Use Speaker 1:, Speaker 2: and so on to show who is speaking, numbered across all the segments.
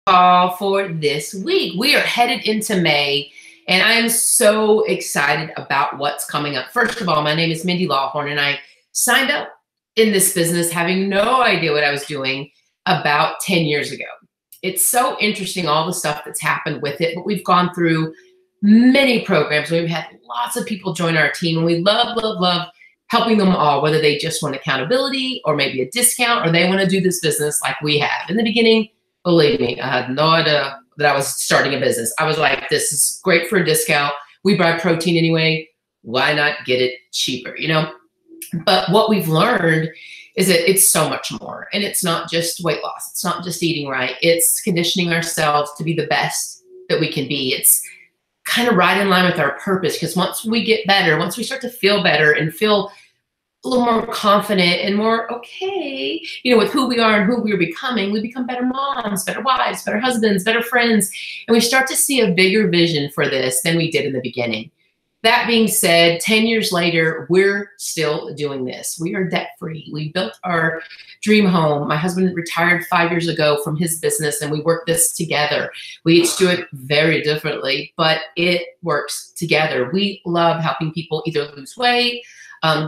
Speaker 1: call for this week. We are headed into May, and I am so excited about what's coming up. First of all, my name is Mindy Lawhorne, and I signed up in this business having no idea what I was doing about 10 years ago. It's so interesting, all the stuff that's happened with it, but we've gone through many programs. We've had lots of people join our team, and we love helping them all, whether they just want accountability or maybe a discount, or they want to do this business like we have. In the beginning, believe me, I had no idea that I was starting a business. I was like, this is great for a discount. We buy protein anyway. Why not get it cheaper, you know? But what we've learned is that it's so much more. And it's not just weight loss. It's not just eating right. It's conditioning ourselves to be the best that we can be. It's kind of right in line with our purpose, because once we get better, once we start to feel better and feel a little more confident and more okay, you know, with who we are and who we're becoming, we become better moms, better wives, better husbands, better friends. And we start to see a bigger vision for this than we did in the beginning. That being said, 10 years later, we're still doing this. We are debt-free. We built our dream home. My husband retired 5 years ago from his business, and we work this together. We each do it very differently, but it works together. We love helping people either lose weight,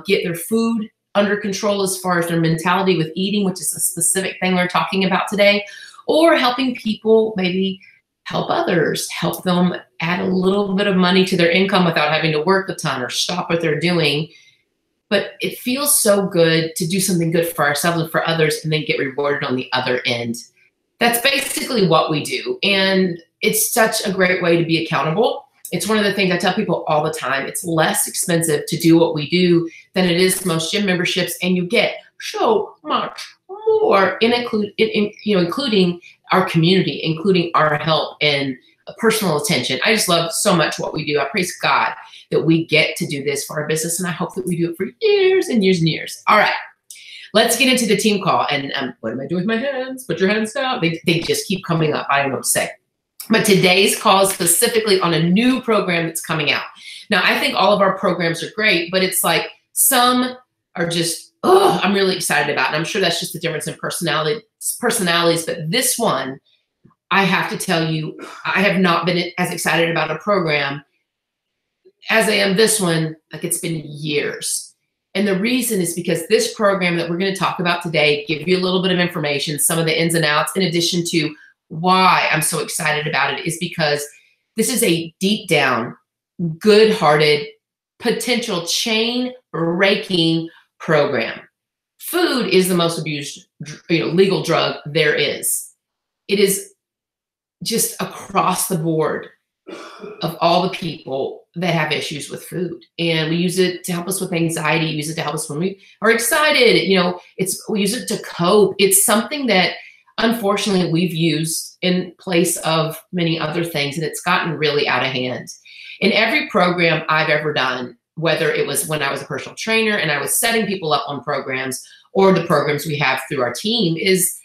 Speaker 1: get their food under control as far as their mentality with eating, which is a specific thing we're talking about today, or helping people maybe help others, help them add a little bit of money to their income without having to work a ton or stop what they're doing. But it feels so good to do something good for ourselves and for others and then get rewarded on the other end. That's basically what we do. And it's such a great way to be accountable. It's one of the things I tell people all the time. It's less expensive to do what we do than it is most gym memberships, and you get so much more, including our community, including our help and personal attention. I just love so much what we do. I praise God that we get to do this for our business, and I hope that we do it for years and years and years. All right, let's get into the team call. And what am I doing with my hands? Put your hands down. They just keep coming up. I don't know what to say. But today's call is specifically on a new program that's coming out. Now, I think all of our programs are great, but it's like some are just, oh, I'm really excited about. And I'm sure that's just the difference in personalities. But this one, I have to tell you, I have not been as excited about a program as I am this one. Like, it's been years. And the reason is because this program that we're going to talk about today, give you a little bit of information, some of the ins and outs, in addition to why I'm so excited about it, is because this is a deep down, good-hearted, potential chain-breaking program. Food is the most abused, legal drug there is. It is just across the board of all the people that have issues with food. And we use it to help us with anxiety, use it to help us when we are excited. We use it to cope. It's something that unfortunately we've used in place of many other things, and it's gotten really out of hand. In every program I've ever done, whether it was when I was a personal trainer and I was setting people up on programs, or the programs we have through our team, is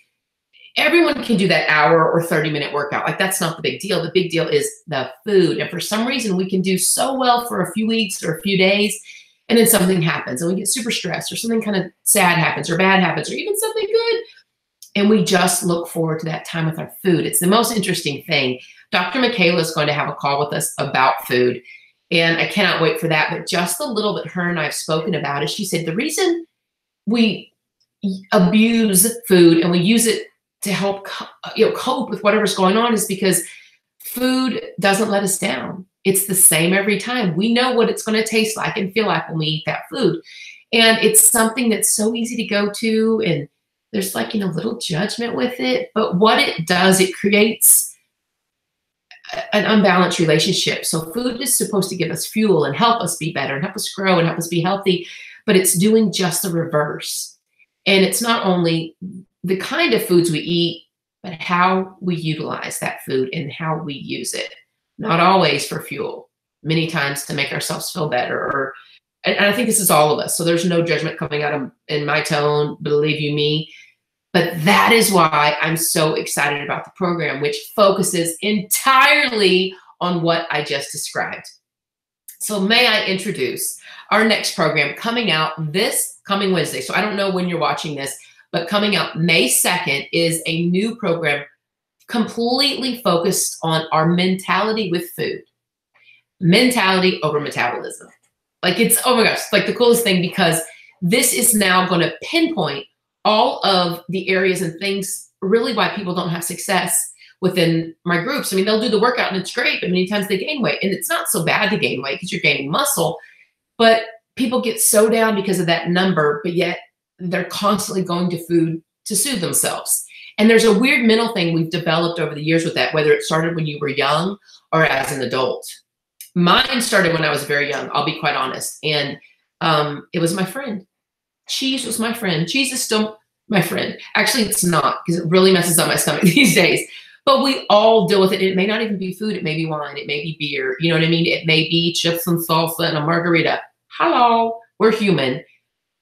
Speaker 1: everyone can do that hour or 30-minute workout. Like, that's not the big deal. The big deal is the food. And for some reason, we can do so well for a few weeks or a few days, and then something happens and we get super stressed, or something kind of sad happens or bad happens, or even something good. And we just look forward to that time with our food. It's the most interesting thing. Dr. Michaela is going to have a call with us about food, and I cannot wait for that. But just a little bit her and I have spoken about is, she said the reason we abuse food and we use it to help cope with whatever's going on is because food doesn't let us down. It's the same every time. We know what it's going to taste like and feel like when we eat that food. And it's something that's so easy to go to, and there's little judgment with it. But what it does, it creates an unbalanced relationship. So food is supposed to give us fuel and help us be better and help us grow and help us be healthy, but it's doing just the reverse. And it's not only the kind of foods we eat, but how we utilize that food and how we use it. Not always for fuel, many times to make ourselves feel better. And I think this is all of us. So there's no judgment coming out in my tone, believe you me. But that is why I'm so excited about the program, which focuses entirely on what I just described. So may I introduce our next program coming out this coming Wednesday. So I don't know when you're watching this, but coming out May 2nd is a new program completely focused on our mentality with food. Mentality over metabolism. Like it's, oh my gosh, like the coolest thing, because this is now going to pinpoint all of the areas and things really why people don't have success within my groups. I mean, they'll do the workout and it's great, but many times they gain weight, and it's not so bad to gain weight because you're gaining muscle, but people get so down because of that number, but yet they're constantly going to food to soothe themselves. And there's a weird mental thing we've developed over the years with that, whether it started when you were young or as an adult. Mine started when I was very young, I'll be quite honest. And it was my friend. Cheese was my friend. Cheese is still my friend. Actually, it's not, because it really messes up my stomach these days. But we all deal with it. It may not even be food. It may be wine. It may be beer. You know what I mean? It may be chips and salsa and a margarita. Hello, we're human.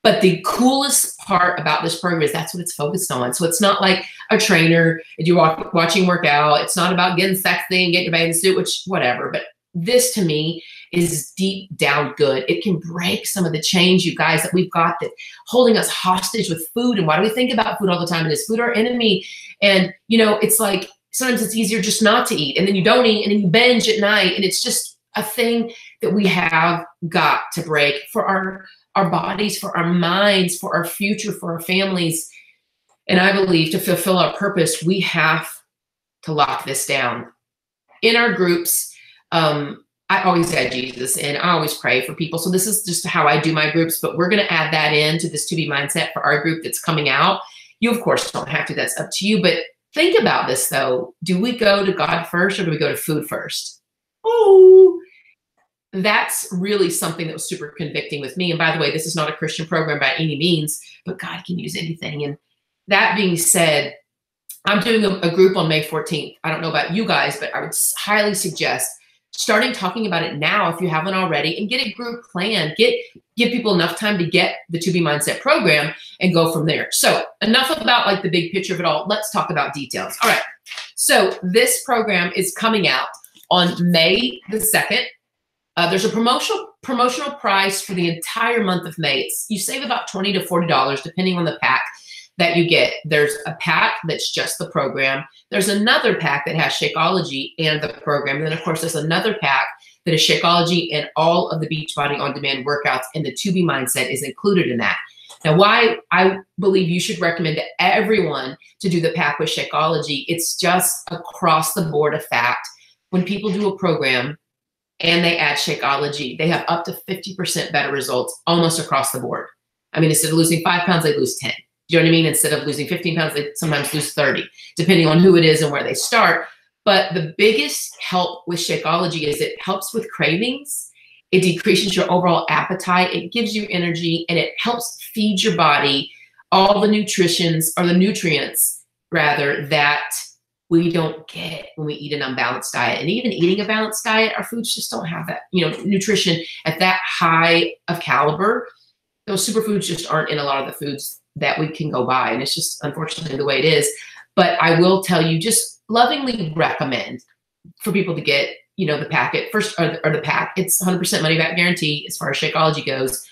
Speaker 1: But the coolest part about this program is that's what it's focused on. So it's not like a trainer and you're watching work out. It's not about getting sexy and getting your bathing suit, which whatever. But this to me is deep down good. It can break some of the chains, you guys, that we've got that holding us hostage with food. And why do we think about food all the time? And is food our enemy? And, you know, it's like sometimes it's easier just not to eat. And then you don't eat and then you binge at night. And it's just a thing that we have got to break for our bodies, for our minds, for our future, for our families. And I believe to fulfill our purpose, we have to lock this down. In our groups, I always add Jesus and I always pray for people. So this is just how I do my groups, but we're going to add that into this To Be mindset for our group that's coming out. You, of course, don't have to. That's up to you. But think about this, though. Do we go to God first or do we go to food first? Oh, that's really something that was super convicting with me. And by the way, this is not a Christian program by any means, but God can use anything. And that being said, I'm doing a group on May 14th. I don't know about you guys, but I would highly suggest starting talking about it now if you haven't already, and get a group plan. Give people enough time to get the To Be Mindset program and go from there. So enough about like the big picture of it all. Let's talk about details. All right. So this program is coming out on May the 2nd. There's a promotional price for the entire month of May. You save about $20 to $40 depending on the pack that you get. There's a pack that's just the program. There's another pack that has Shakeology and the program. And then of course there's another pack that is Shakeology and all of the Beachbody On Demand workouts, and the To Be mindset is included in that. Now, why I believe you should recommend to everyone to do the pack with Shakeology, it's just across the board a fact. When people do a program and they add Shakeology, they have up to 50% better results almost across the board. I mean, instead of losing 5 pounds, they lose 10. Do you know what I mean? Instead of losing 15 pounds, they sometimes lose 30, depending on who it is and where they start. But the biggest help with Shakeology is it helps with cravings. It decreases your overall appetite. It gives you energy, and it helps feed your body all the nutrients rather, that we don't get when we eat an unbalanced diet. And even eating a balanced diet, our foods just don't have that, nutrition at that high of caliber. Those superfoods just aren't in a lot of the foods that we can go buy. And it's just unfortunately the way it is. But I will tell you, just lovingly recommend for people to get, the packet first, or the pack. It's 100% money back guarantee as far as Shakeology goes.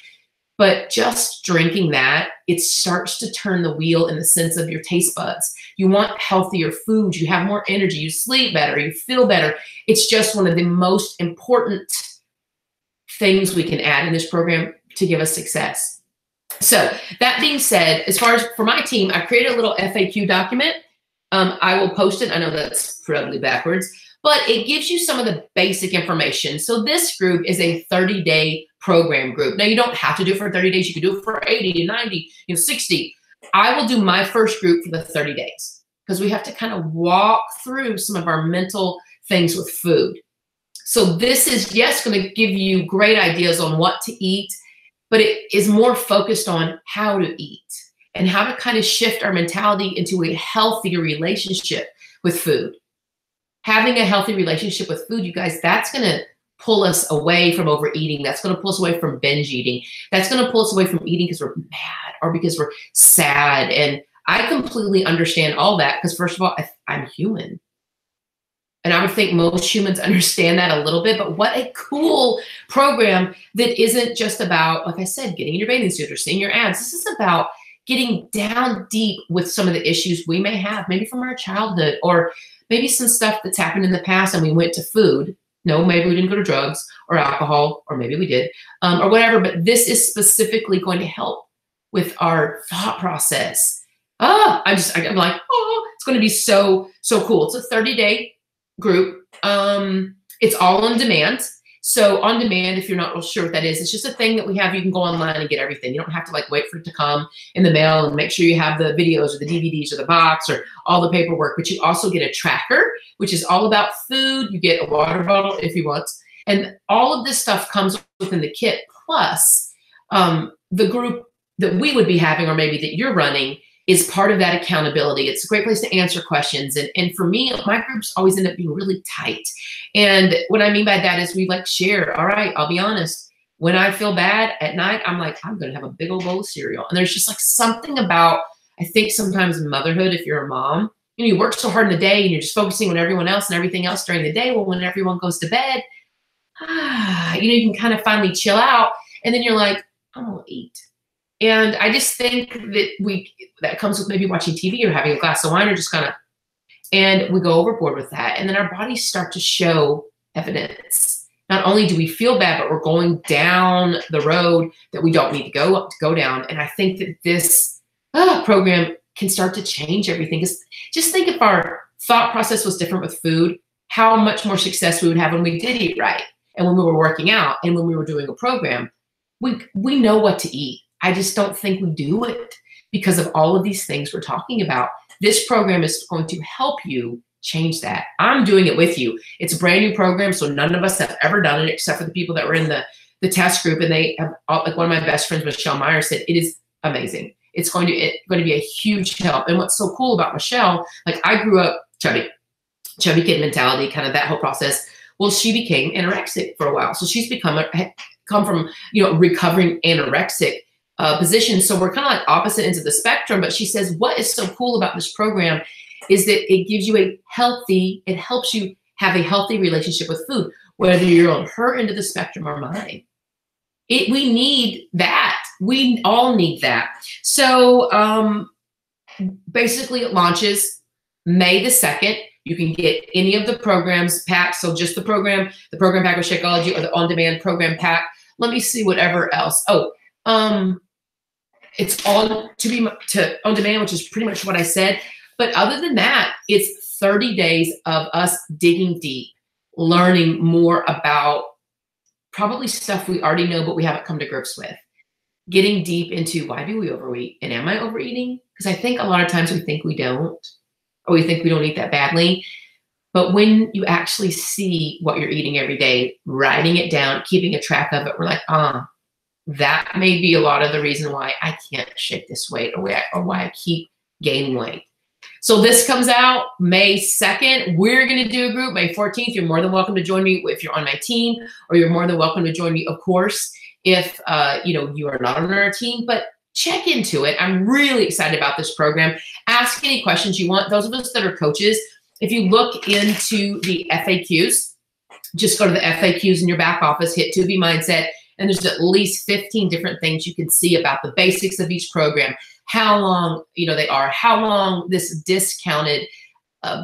Speaker 1: But just drinking that, it starts to turn the wheel in the sense of your taste buds. You want healthier food. You have more energy. You sleep better. You feel better. It's just one of the most important things we can add in this program to give us success. So that being said, as far as for my team, I created a little FAQ document. I will post it. I know that's probably backwards, but it gives you some of the basic information. So this group is a 30-day program group. Now, you don't have to do it for 30 days. You can do it for 80 and 90, 60. I will do my first group for the 30 days because we have to kind of walk through some of our mental things with food. So this is, yes, going to give you great ideas on what to eat, but it is more focused on how to eat and how to kind of shift our mentality into a healthier relationship with food. Having a healthy relationship with food, you guys, that's going to pull us away from overeating. That's going to pull us away from binge eating. That's going to pull us away from eating because we're mad or because we're sad. And I completely understand all that because, first of all, I'm human. And I would think most humans understand that a little bit, but what a cool program that isn't just about, like I said, getting in your bathing suit or seeing your abs. This is about getting down deep with some of the issues we may have, maybe from our childhood, or maybe some stuff that's happened in the past and we went to food. No, maybe we didn't go to drugs or alcohol, or maybe we did, or whatever. But this is specifically going to help with our thought process. I'm like, oh, it's going to be so cool. It's a 30-day group. It's all on demand. So on demand, if you're not real sure what that is, it's just a thing that we have. You can go online and get everything. You don't have to like wait for it to come in the mail and make sure you have the videos or the DVDs or the box or all the paperwork. But you also get a tracker, which is all about food. You get a water bottle if you want. And all of this stuff comes within the kit. Plus, the group that we would be having, or maybe that you're running, is part of that accountability. It's a great place to answer questions. And for me, my groups always end up being really tight. And what I mean by that is we like share. All right, I'll be honest. When I feel bad at night, I'm like, I'm going to have a big old bowl of cereal. And there's just like something about, I think sometimes in motherhood, if you're a mom, you work so hard in the day and you're just focusing on everyone else and everything else during the day. Well, when everyone goes to bed, you can kind of finally chill out. And then you're like, I'm going to eat. And I just think that that comes with maybe watching TV or having a glass of wine or just kind of, and we go overboard with that. And then our bodies start to show evidence. Not only do we feel bad, but we're going down the road that we don't need to go down. And I think that this program can start to change everything. Just think if our thought process was different with food, how much more success we would have when we did eat right. And when we were working out and when we were doing a program, we know what to eat. I just don't think we do it because of all of these things we're talking about. This program is going to help you change that. I'm doing it with you. It's a brand new program, so none of us have ever done it except for the people that were in the test group. And they have, like one of my best friends, Michelle Meyer, said it is amazing. It's going to be a huge help. And what's so cool about Michelle, like I grew up chubby kid mentality, kind of that whole process. Well, she became anorexic for a while, so she's come from recovering anorexic position. So we're kind of like opposite ends of the spectrum. But she says, what is so cool about this program is that it gives you it helps you have a healthy relationship with food, whether you're on her end of the spectrum or mine. We need that. We all need that. So basically it launches May the 2nd. You can get any of the programs packed. So just the program pack with Shakeology, or the on-demand program pack. Let me see whatever else. It's on on demand, which is pretty much what I said. But other than that, it's 30 days of us digging deep, learning more about probably stuff we already know, but we haven't come to grips with. Getting deep into why do we overeat? And am I overeating? Because I think a lot of times we think we don't, or we think we don't eat that badly. But when you actually see what you're eating every day, writing it down, keeping a track of it, we're like, that may be a lot of the reason why I can't shake this weight, or why I keep gaining weight. So this comes out May 2nd. We're going to do a group May 14th. You're more than welcome to join me if you're on my team, or you're more than welcome to join me, of course, if you are not on our team. But check into it. I'm really excited about this program. Ask any questions you want. Those of us that are coaches, if you look into the FAQs, just go to the FAQs in your back office, hit 2B Mindset, and there's at least 15 different things you can see about the basics of each program, how long they are, how long this discounted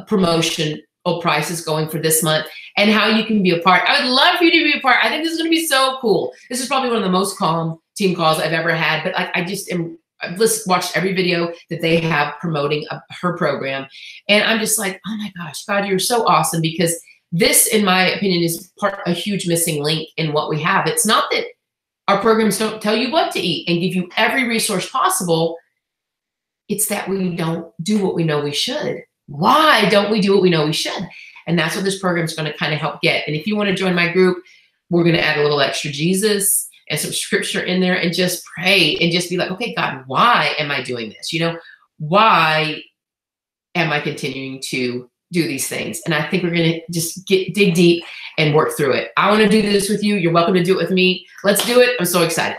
Speaker 1: promotion or price is going for this month, and how you can be a part. I would love for you to be a part. I think this is going to be so cool. This is probably one of the most calm team calls I've ever had, but I've watched every video that they have promoting her program, and I'm just like, oh my gosh, God, you're so awesome, because this, in my opinion, is a huge missing link in what we have. It's not that our programs don't tell you what to eat and give you every resource possible. It's that we don't do what we know we should. Why don't we do what we know we should? And that's what this program is going to kind of help get. And if you want to join my group, we're going to add a little extra Jesus and some scripture in there, and just pray and just be like, okay, God, why am I doing this? Why am I continuing to do these things? And I think we're going to just dig deep and work through it. I want to do this with you. You're welcome to do it with me. Let's do it. I'm so excited.